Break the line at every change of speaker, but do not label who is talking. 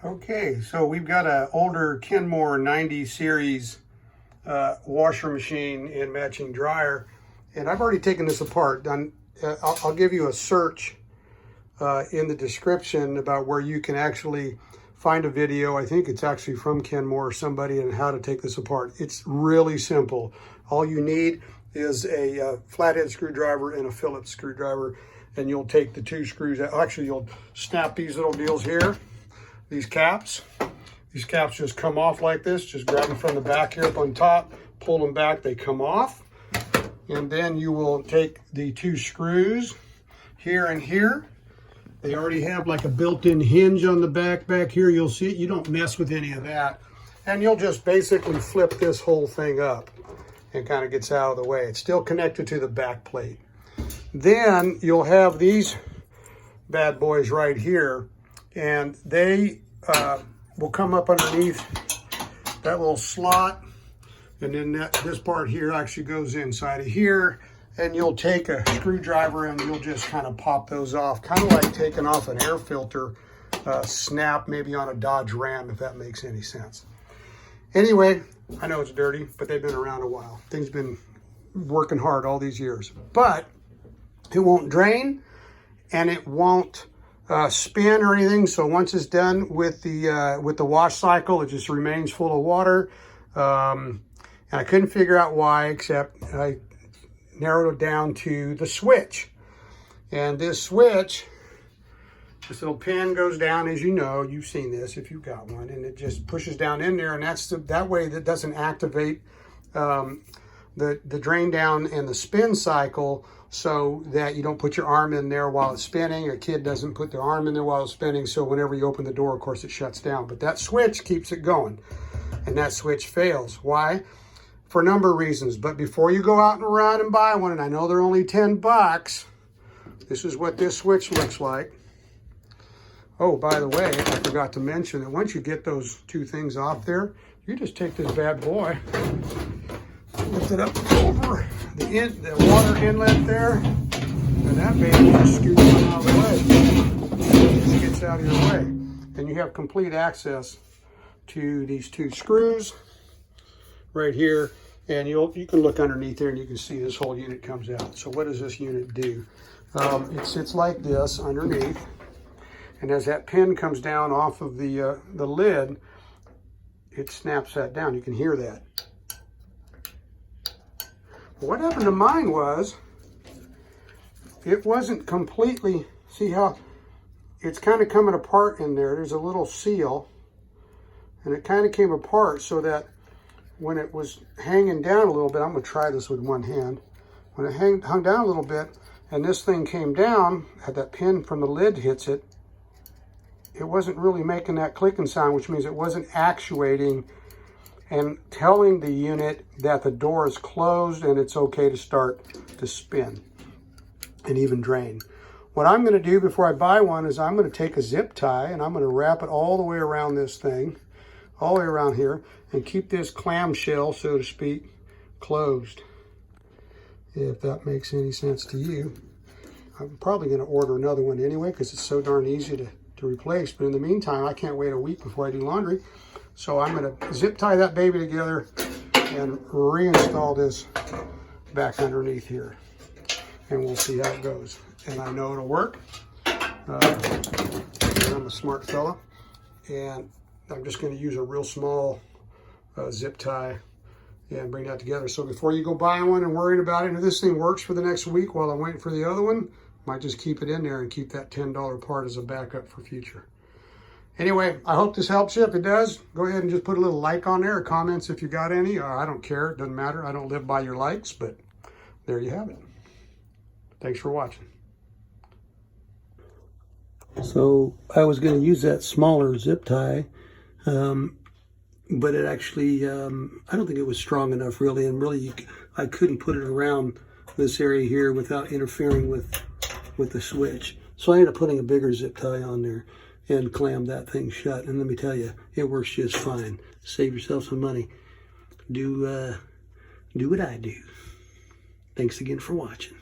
Okay, so we've got an older Kenmore 90 series washer machine and matching dryer, and I've already taken this apart. I'll give you a search in the description about where you can actually find a video. I think it's actually from Kenmore or somebody, and how to take this apart. It's really simple. All you need is a flathead screwdriver and a Phillips screwdriver, and you'll take the two screws out. Actually, you'll snap these little deals here. These caps just come off like this. Just grab them from the back here up on top, pull them back, they come off. And then you will take the two screws here and here. They already have like a built-in hinge on the back here. You'll see it. You don't mess with any of that. And you'll just basically flip this whole thing up and kind of gets out of the way. It's still connected to the back plate. Then you'll have these bad boys right here, and they will come up underneath that little slot, and then this part here actually goes inside of here, and you'll take a screwdriver and you'll just kind of pop those off, kind of like taking off an air filter snap maybe on a Dodge Ram, if that makes any sense. Anyway, I know it's dirty, but they've been around a while. Things been working hard all these years, but it won't drain and it won't spin or anything. So once it's done with the wash cycle, it just remains full of water. And I couldn't figure out why, except I narrowed it down to the switch. And this switch, this little pin goes down, as you know, you've seen this if you've got one, and it just pushes down in there, and that way that doesn't activate the drain down and the spin cycle, so that you don't put your arm in there while it's spinning. A kid doesn't put their arm in there while it's spinning, so whenever you open the door, of course, it shuts down. But that switch keeps it going, and that switch fails. Why? For a number of reasons. But before you go out and run and buy one, and I know they're only 10 bucks, this is what this switch looks like. Oh, by the way, I forgot to mention that once you get those two things off there, you just take this bad boy, lift it up over the water inlet there, and that baby just scoots on out of the way. It just gets out of your way. And you have complete access to these two screws right here, and you can look underneath there and you can see this whole unit comes out. So what does this unit do? It sits like this underneath, and as that pin comes down off of the lid, it snaps that down. You can hear that. What happened to mine was, it wasn't completely, see how it's kind of coming apart in there. There's a little seal, and it kind of came apart so that when it was hanging down a little bit, I'm going to try this with one hand. When it hung down a little bit and this thing came down, had that pin from the lid hits it, it wasn't really making that clicking sound, which means it wasn't actuating and telling the unit that the door is closed and it's okay to start to spin and even drain. What I'm going to do before I buy one is I'm going to take a zip tie and I'm going to wrap it all the way around this thing, all the way around here, and keep this clamshell, so to speak, closed. If that makes any sense to you. I'm probably going to order another one anyway because it's so darn easy to replace. But in the meantime, I can't wait a week before I do laundry. So I'm going to zip tie that baby together and reinstall this back underneath here. And we'll see how it goes. And I know it'll work. I'm a smart fella. And I'm just going to use a real small zip tie and bring that together. So before you go buy one and worrying about it, and if this thing works for the next week while I'm waiting for the other one, might just keep it in there and keep that $10 part as a backup for future. Anyway, I hope this helps you. If it does, go ahead and just put a little like on there, or comments if you got any. I don't care, it doesn't matter. I don't live by your likes, but there you have it. Thanks for watching. So I was going to use that smaller zip tie, but it actually, I don't think it was strong enough really, and really I couldn't put it around this area here without interfering with the switch. So I ended up putting a bigger zip tie on there and clammed that thing shut. And let me tell you, it works just fine. Save yourself some money. Do what I do. Thanks again for watching.